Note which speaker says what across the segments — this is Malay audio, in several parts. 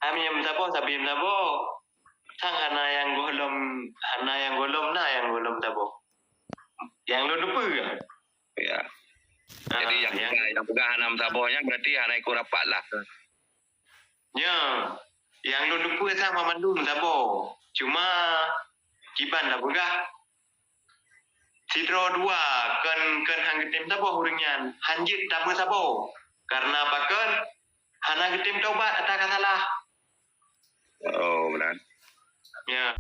Speaker 1: Amiyam tabo sabim tabo. Sang hana yang golom na yang golom tabo. Yang lu depu ke?
Speaker 2: Ya. Jadi yang pegang hanam tabohnya berarti anak ikut rapat lah.
Speaker 1: Ya. Yang lu depu sang mamandum tabo. Cuma kiban dah begah. Sidro dua kan hang getim tabo huringan. Hanjit tabu tabo. Karena pakan hana getim taubat atau salah.
Speaker 2: Oh, benar.
Speaker 1: Ya.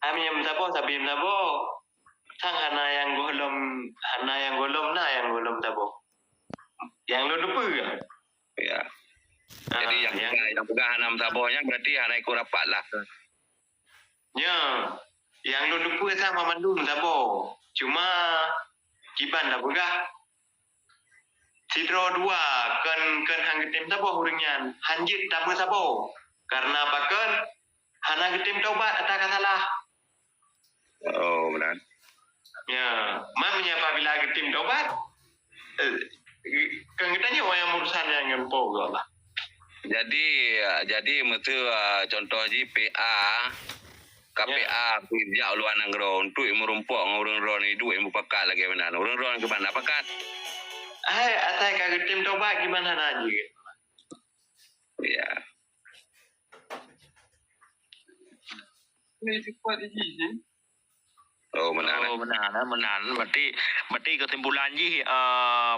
Speaker 1: Amiyam tabo sabim tabo. Sang hana yang golom na yang golom tabo. Yang lu depu ke?
Speaker 2: Ya. Jadi yang pegang hanam tabohnya berarti anak ikut rapat lah.
Speaker 1: Ya. Yang lu depu sang mamandum tabo. Cuma kiban dah begah. Sidro dua kan hang getim tabo huringan. Hanjit tabu tabo. Karena pakan hana getim taubat atau salah.
Speaker 2: Oh, benar.
Speaker 1: Ya, mamanya apabila getim taubat, kan katanya orang urusan yang ngempo lah.
Speaker 2: Jadi mesti contoh je PA KPA pijak luar nanggro untuk merumpok ngurung ron itu yang pakat lagi mana urung ron ke mana pakat.
Speaker 1: Atai ka getim taubat gimana naji?
Speaker 2: Ya.
Speaker 1: Ini cepat ini.
Speaker 2: Oh, benar.
Speaker 3: Berarti kesimpulan je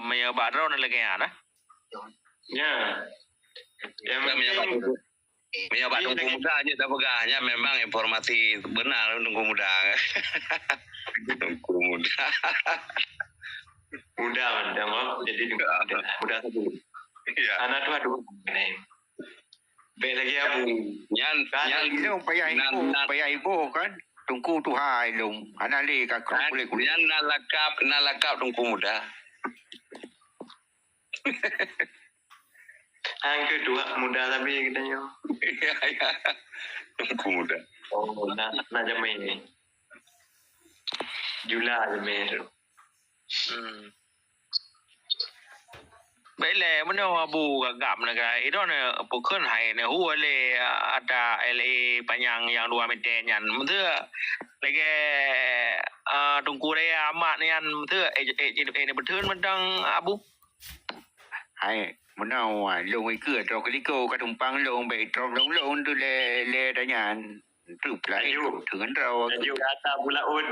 Speaker 3: menyebab ron lagi ada.
Speaker 1: Ya. Yang
Speaker 2: menyebab tunggu muda aja tak pegahnya memang informasi benar tunggu muda. Tunggu muda.
Speaker 1: Muda jadi juga muda satu.
Speaker 2: Ya.
Speaker 1: Anak tu aduh. Baik lagi abu.
Speaker 2: Yang
Speaker 4: payah ibu kan. Tungku tu hai long. Anak le ka kulit.
Speaker 2: Yang nalakap tunggu muda.
Speaker 1: Yang kedua muda tapi katanya.
Speaker 2: Ya. Tunggu muda.
Speaker 1: Oh, nak jamai ni. Jula jamai tu.
Speaker 3: Baiklah, mana abu gagap naga. Itu ne bukan hai ne hu le ada LA panjang yang 2 meter nyan. Mesti lagi tungku dia amat nian mesti ini betul mentang abu.
Speaker 4: Hai, mana long ke tro keliko ka tumpang long bai tro long tu le danyan. Tu plai dengan rau.
Speaker 1: Tajuk kata bulaud.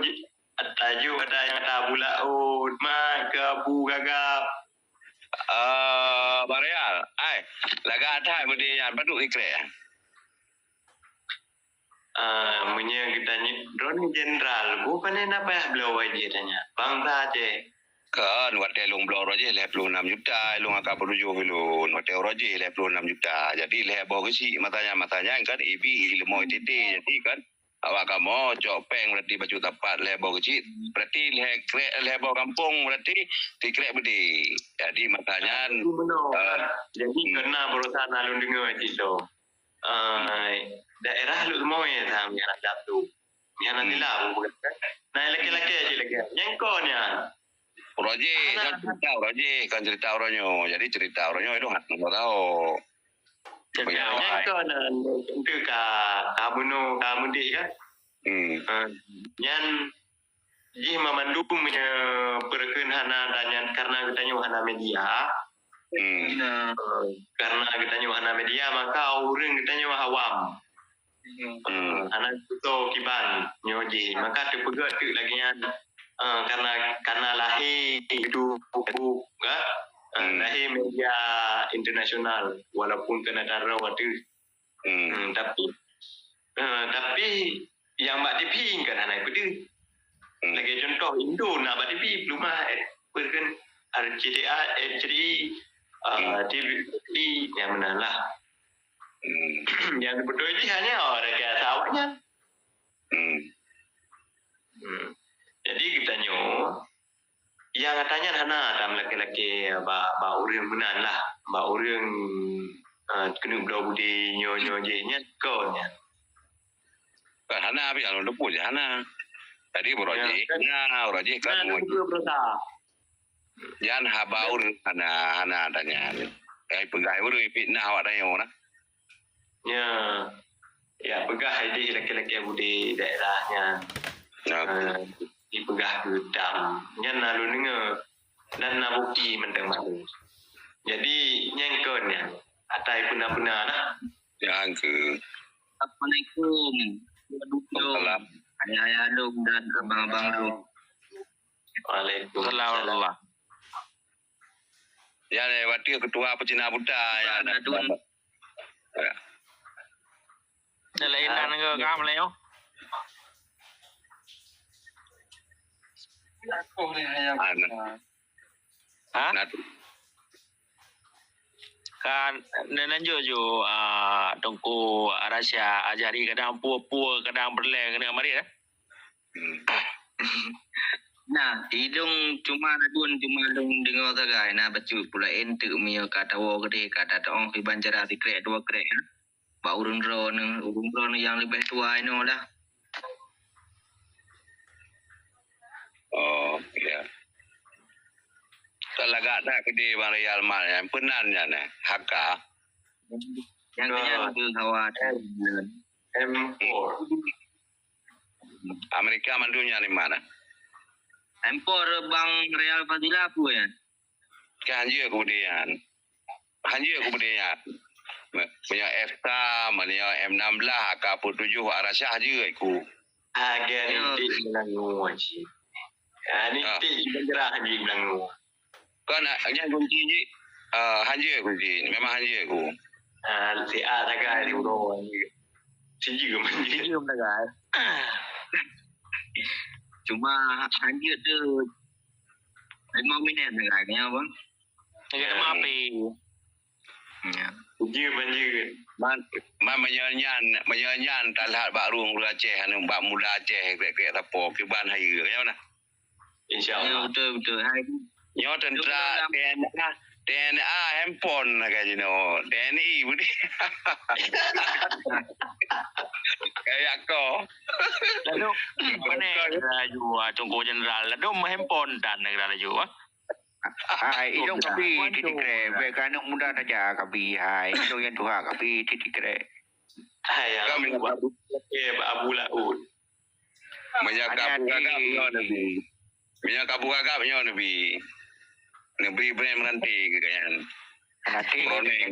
Speaker 1: Tajuk ada yang kata bulaud. Mak ke abu gagap.
Speaker 2: Bareal, laga atai mudi yang padu ikre.
Speaker 1: Punya kita ni drone general. Bukan apa ya belau aja tanya. Bangsa aja.
Speaker 2: Kan wate long blor aja 56 juta, long akak perujuk bilun. Wate roje 56 juta. Jadi leh bawa kesi matanya kan ibi ilmu titi jadi kan awak kamu copeng berarti baju tepat leh bawa kecil berarti leh bawa kampung berarti tikrek bedi. Jadi matanya
Speaker 1: jadi kena berusaha alun dengar itu. Daerah lu semua ya sam yang ada tu. Yang nanti lah bukan. Nah laki-laki aja lagi. Yang kau ni
Speaker 2: Roje kan cerita orangnya. Jadi cerita orangnya itu nggak tahu.
Speaker 1: Yang kau nanti kamu di kan. Yang ji memandu punya perken hana tanya karena katanya hana media. Karena katanya hana media maka orang katanya awam. Anak itu kiban nyoji maka terpegat tu lagi yang karena lahir itu buku enggak lahir media internasional walaupun kena darah waktu tapi yang Mbak TV kan anak itu lagi contoh Indo nak Mbak TV belum berkan RCDA TV yang mana lah yang betul ini hanya orang kaya sawahnya. Jadi kita yang katanya hana dalam laki-laki ba orang menan lah ba orang kena belau budi nyo je nya ko nya
Speaker 2: Hana abi alo depu je hana. Tadi boroje kan
Speaker 1: nah berusaha
Speaker 2: Yan habaur hana tanya. Pegai uru fitnah awak dayo na.
Speaker 1: ya pegah di laki-laki budi daerahnya dipegah gedam nya lalu dengar dan nabuki mentang malu jadi nyengkon ya atai puna-puna nah
Speaker 2: Yang ke
Speaker 5: Assalamualaikum.
Speaker 2: salam.
Speaker 5: Ayah-ayah Lung dan abang-abang Lung.
Speaker 1: Waalaikumsalam
Speaker 2: Ya waktu ketua pecina buta ya.
Speaker 3: Lain nan ke kam leo. Ha? Kan nenan jo tongku Rasya ajari kadang pua-pua kadang berleng kena mari dah.
Speaker 5: Nah, hidung cuma Lung dengar sagai na bacu pula ente mio kata wo gede kata tong fi banjara di krek dua krek. Ba urun ro yang lebih tua ini lah.
Speaker 2: Oh, ya. Talaga tak gede Marial mal yang penannya ne haka.
Speaker 5: Yang yang hawa
Speaker 1: M4
Speaker 2: Amerika mandunya di mana?
Speaker 5: Empor Bang Real Fadilah apa ya?
Speaker 2: Kan hanya kemudian punya FTA, punya M16, AK-47 Arasyah je aku.
Speaker 1: agen ini bilang ngaji ni ti bergerak haji bilang
Speaker 2: Kan hanya kunci je. Hanya kunci, memang hanya aku.
Speaker 1: si A tagai di uro si juga menjadi
Speaker 3: Jom dah guys.
Speaker 5: Cuma hanya tu 5 minit agaknya bang.
Speaker 3: Negara mapi.
Speaker 5: Ya.
Speaker 1: je banjir
Speaker 2: Man menyanyan talhat baru ngula Aceh anu bak muda Aceh krek tapo ke ban hayu ya mana.
Speaker 5: Ya
Speaker 1: insyaallah
Speaker 5: betul. Hai.
Speaker 2: Nyo tentera TNA handphone agak jino. TNI budi. Kayak kau.
Speaker 3: Lalu mana laju tunggu general lalu handphone dan negara laju ah.
Speaker 4: Hai, idong kapi titik kre. Beka anak muda saja kapi. Hai, idong yang tua kapi titik kre.
Speaker 1: hayang
Speaker 2: Kami
Speaker 1: Abu Laut
Speaker 2: Menyakabu kakak nyo nabi. Nabi benar menanti kekayaan.
Speaker 4: Nanti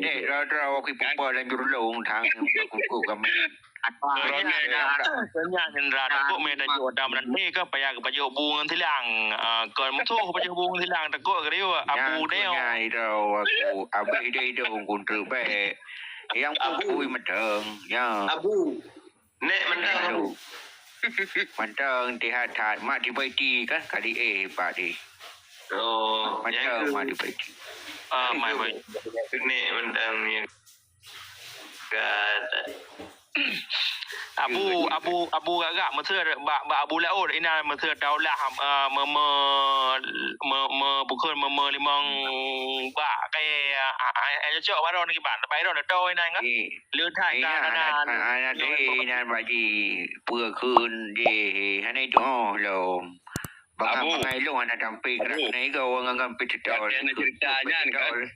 Speaker 4: dek rada waktu pupa dan jurulung tang kuku kami.
Speaker 3: Kanya general takut main laju adam nanti ke payah ke pajak bungan tilang. Kon musuh pajak bungan tilang takut ke dia abu deo.
Speaker 4: Nyai dau aku abai dia dong kuntu baik. Yang pupui menteng. Ya.
Speaker 1: Abu nek mentang Abu
Speaker 4: Menteng dihatat mak dibaiti kan kali pak di.
Speaker 1: oh
Speaker 4: Menteng mak dibaiti.
Speaker 3: Mai boy.
Speaker 1: nek mentang ni kata
Speaker 3: Abu gagak mesir ba Abu Laut ina mesir daulah bukan limang ba kai aja cok baron ki ban bai ron doi nang kan lươn thai ka na
Speaker 4: Anak dia nan bagi pura kun dia hanai tu lo. Bangai lo anak dampi kerak ni kau ngangam pitol.
Speaker 2: Ceritanya kan.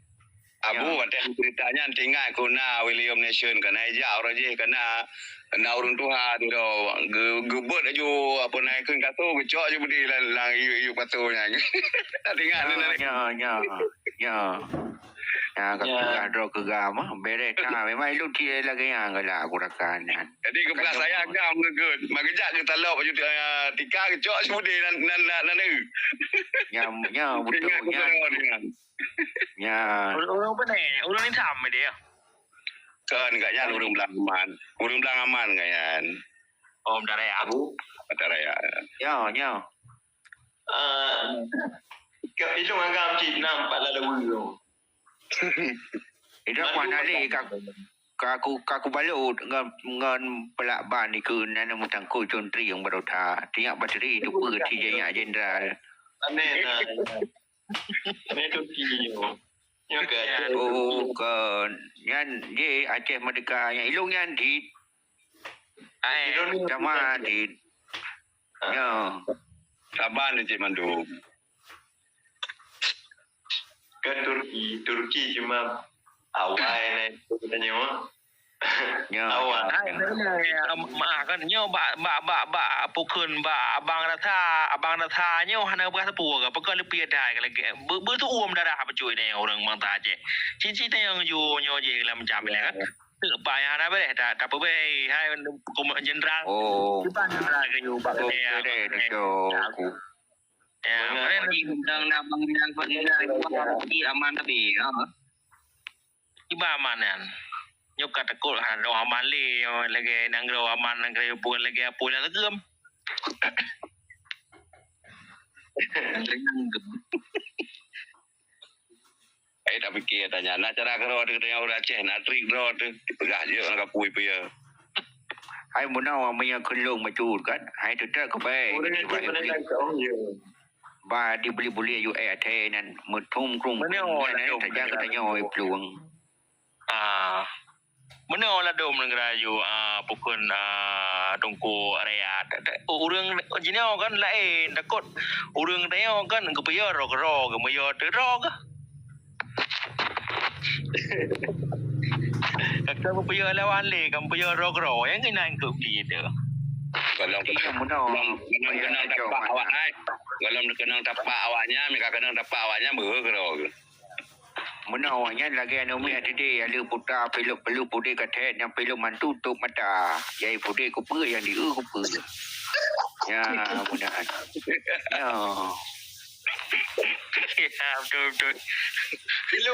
Speaker 2: Abu ada ceritanya tinggal kuna William Nation kana jauh raje kana urun tuha tu do gebut aju apa naik kun kato gecok je budi lang iu patunya. Tinggal
Speaker 4: Ya. Ya, kalau kegam, bere tak. Memang lu dia lagi yang galak aku rakan.
Speaker 2: Jadi kebelah saya agam good. Magejak ke talok baju tika gecok je budi nan
Speaker 4: Ya, betul. Ya.
Speaker 3: orang apa ni orang ni sama dia
Speaker 2: Kan enggaknya urung belang aman. Urung belang aman kayan.
Speaker 3: om dari Abu
Speaker 2: Kata raya.
Speaker 4: Ya.
Speaker 1: itu ngam cik nampak lalu tu
Speaker 4: Itu mana ni kaku balut ngan pelak ban ni ke nana mutang ko contri yang berota. Tiap bateri tu per tijanya jenderal.
Speaker 1: Aneh nah. Aneh Turki yo. Yo ke Aceh.
Speaker 4: Oh ke nyan ye Aceh Merdeka yang ilung nyan di sama di ya
Speaker 2: Saban ni Cik Mandu.
Speaker 1: Ke Turki cuma awal ni katanya.
Speaker 4: ya
Speaker 1: Awal.
Speaker 3: mak kan nyo ba pukun ba abang rata nyo hana ba sa puwa ka pagka lepi ada ka lagi betu darah apa cuy ni orang mang ta je cici ta yang yo nyo je la macam ni kan ba ya na ba ta ta pe hai kum jenderal
Speaker 4: oh
Speaker 3: ba jenderal ka yo ba
Speaker 4: oh
Speaker 3: ya
Speaker 4: ku
Speaker 3: ya mana
Speaker 5: Di undang na banginan ko nila di aman tabi.
Speaker 3: iba amanan nyo kata kul ha do aman le lagi nang do aman nang kayo pun lagi apa la tegem
Speaker 2: Tak fikir tanya nak cara kero tu dengan orang Aceh nak trik ro tu pegah je nak kapui pe ya.
Speaker 4: hai munau amanya kelung macur kan hai tu tak ke baik ba dibeli-beli you air nan mutum krung tajang katanya oi peluang
Speaker 3: mana orang dom negara you pukun tungku area urang jinau kan lain takut urang tanya kan kepiye ro kemeyo te ro ke kakak kepiye lawan le kepiye ro yang kena ke pi tu
Speaker 2: Kalau
Speaker 4: munau
Speaker 2: kena tapak awak ai. Kalau kena tapak awaknya, mereka kena tapak awaknya kero.
Speaker 4: munau nyan lagi anu mi ade ada puta pelu pude katet yang pelu mantu tutup mata yai pude ku pe yang di ku pe ya mudahan ya
Speaker 3: betul
Speaker 1: Ilo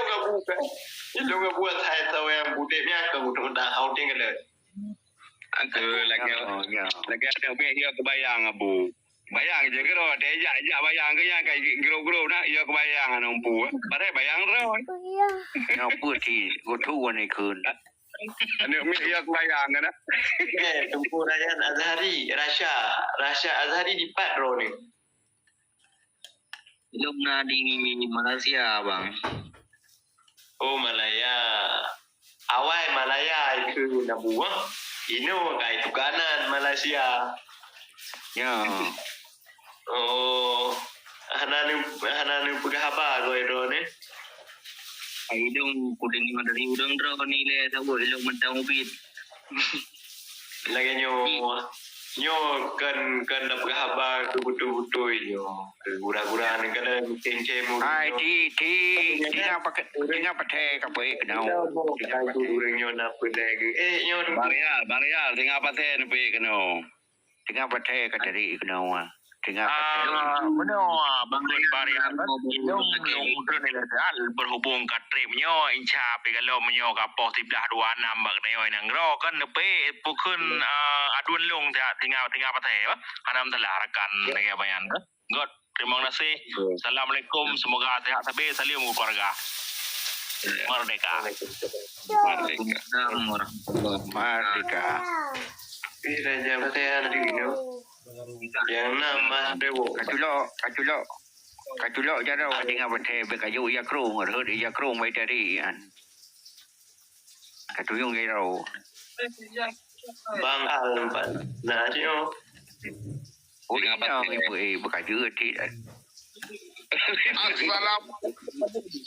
Speaker 1: ka buat hai tahu yang budek ni aku untuk dah outing ada.
Speaker 2: Aku lagi ada dia kebayang abu. Bayang je kero dejak bayang ke yang kai gro nak ia kebayang anu pu. Padahal bayang ro.
Speaker 4: ya pu ti ku tu ni kun
Speaker 2: Anu mi ia kebayang kan.
Speaker 1: Tunggu Rayyan Azhari, Rasha Azhari di Pat Ro ni.
Speaker 5: Ilung na di Malaysia bang.
Speaker 1: Oh Malaya. Awal Malaya itu nabuah. Ino kai tukanan Malaysia.
Speaker 4: ya
Speaker 1: Oh, hananu pagahaba ko ito ni.
Speaker 5: Ilung kuding dari udang ro ni le tahu ilung mentang ubit.
Speaker 1: Lagi nyo kan na pagahaba ko buto nyo. Gura-gura ni kada kengke mo.
Speaker 4: hai ti tinggal pakai ka pe kenau
Speaker 1: Tinggal kurang nyo na pedeg. Nyo
Speaker 2: Barial tinggal pateh ni pe keno.
Speaker 4: tinggal pakai ka dari kenau tinggal pakai
Speaker 3: mana bangkit barian yung ni al berhubung ka trip nyo incha pe kalau menyo ka pos 1226 bak nayo nang ro kan pe pukun adun long tinggal pateh ba hanam telah rakan lagi bayan God terima kasih assalamualaikum semoga sehat sabi salim keluarga merdeka
Speaker 4: merdeka
Speaker 1: Raja Pataya di sini. Yang nama Dewo.
Speaker 4: Kaculok jaro tinggal pakai bekayu ya krung ya krung mai dari an katuyung jaro
Speaker 1: Bang Al Pak. Nah, cio.
Speaker 4: tinggal pakai bekayu ti
Speaker 2: Assalam.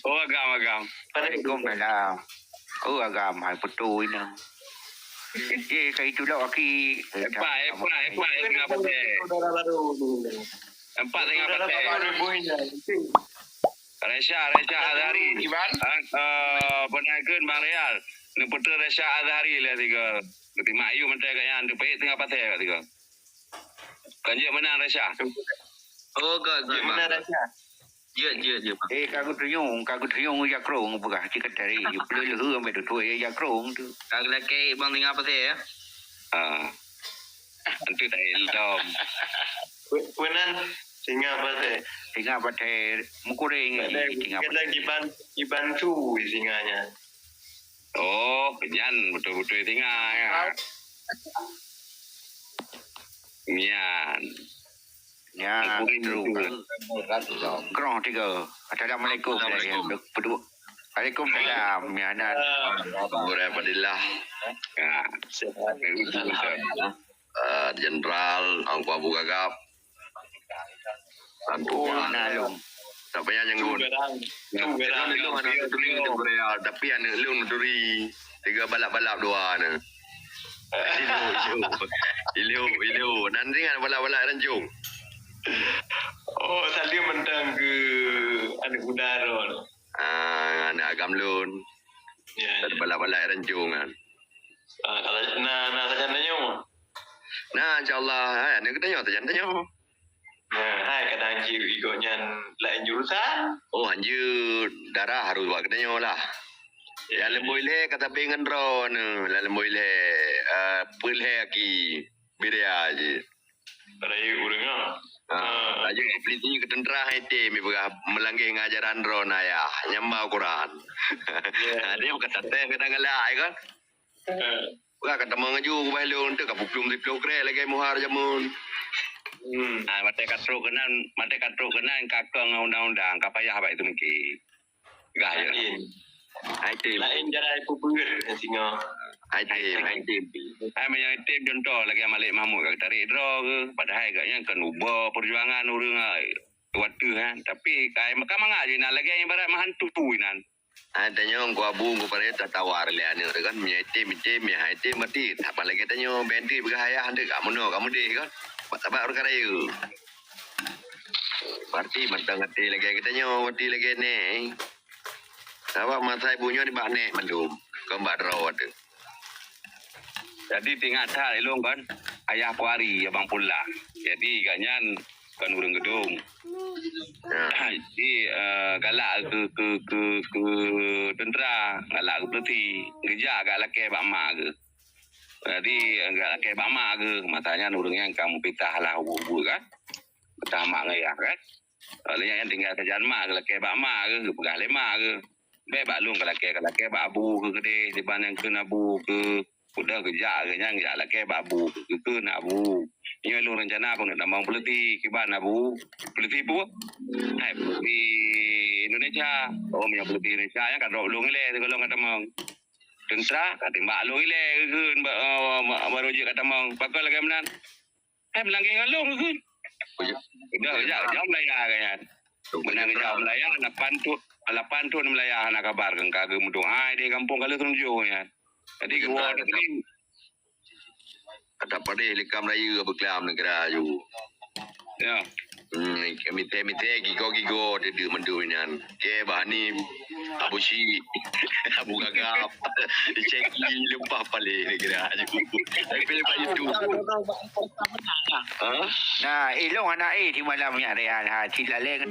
Speaker 2: Oh agam.
Speaker 4: Waalaikumsalam agam hai putu ina kai tulok aki
Speaker 2: Empat tinggal pateh.
Speaker 1: Saudara baru.
Speaker 2: Empat tinggal pateh. Resha Azhari.
Speaker 3: Iban
Speaker 2: Penaikun Bang Real. Ni putra Resha Azhari lah tiga. Ketik Mayu mentai kat yang tu pahit tengah patah kat tiga. Kanjik menang Resha.
Speaker 5: Oh god.
Speaker 1: Mana Rasha?
Speaker 5: Je bang.
Speaker 4: kagu triung ya krung buka cikat dari pelulu hu ambe tu ya krung tu
Speaker 5: Kag laki bang tinggal apa ya?
Speaker 2: Nanti tak ilham.
Speaker 1: Punan singa Pataya.
Speaker 4: tinggal pakai mukuring tinggal
Speaker 1: Kada dibantu singanya.
Speaker 2: Oh, kenyan betul-betul tinggal ya. Kenyan.
Speaker 4: Ya, true. Gerong tiga. Assalamualaikum. Berdua. Waalaikumsalam. Ya, Nan.
Speaker 2: Alhamdulillah. Jenderal Angku Abu Gagap.
Speaker 4: Oh, nalung.
Speaker 2: Sampai yang gun. Tapi yang lu duri 3 balap-balap 2 ni. Ilu. Nanti kan balap-balap ranjung.
Speaker 1: Oh, tadi mentang ke anak udara.
Speaker 2: Anak agam lun.
Speaker 1: Ya.
Speaker 2: Balap-balap ranjung kan.
Speaker 1: Kalau nak tanya
Speaker 2: Nah, insyaAllah. Ni kita tanya.
Speaker 1: hai kadang jiu ikutnya lain jurusan.
Speaker 2: Oh, anjir darah harus buat katanya lah. Ya lemboi le kata pengen ron, la lemboi le pulhe aki biria je.
Speaker 1: Rai urang.
Speaker 2: Aja pelitinya ke tentera haite mi berah melanggar ngajaran ron ayah nyamba Quran. Dia bukan tante kadang galai kan. Bukan kata mengaju ku balon tu kapuklum di progre lagi muhar jamun. Mate katro kenan kakang undang-undang kapayah apa itu mungkin. Gaya.
Speaker 1: Lain jarai pupur singa.
Speaker 2: Item. Ai macam item contoh lagi Malik Mahmud kat tarik draw ke padahal agaknya kan ubah perjuangan urang waktu kan tapi kai makan mangak je nak lagi ibarat mahantu tu nan. Tanya orang abu ko pare tak tawar le ane kan punya item ya item mati tak lagi tanya bentri bergaya ande kamu deh kan. Sabar perkara you. Parti mentang hati lagi kita nyo hati lagi ni. Sabab masa ibunya di bane mandum. Kembak rawat tu. Jadi tinggal dah elong kan. Ayah puari abang pula. Jadi kanyan kan urang gedung. Jadi galak ke tentera, galak ke pelati, kerja agak laki bak mak ke. Jadi agak laki bak mak ke, matanya urang yang kamu pitah lah ubu kan. Pitah mak ngayah kan. Kalau yang tinggal kerjaan mak ke laki bak mak ke, pegah lemak ke. Baik bak lung ke laki bak abu ke gede, di mana yang kena abu ke. Udah kerja ke yang laki bak abu ke nak abu. Ini lu rencana aku nak tambang pelati kiban abu. Pelati bu. Hai pelati Indonesia. Oh punya pelati Indonesia yang kat lu ngile kalau kata mong. Tentera kat timbak lu ngile ke baru je kata mong. Pakal lagi menan. Hai melanggar dengan lu ke. Udah jam layar kan. Menang jam layar nak pantun melayar nak kabar kan kagak mudung. Ai di kampung kalau tunjuk kan. Jadi gua ni ada pada lekam raya berkelam negara ju. Ya. Mite gigo dia menduinan. Ke bahani Abu Shi Abu Gagap diceki lempah pale negara ju. Tapi lepas itu.
Speaker 4: Nah, elong anak di malam ni ada hati laleng.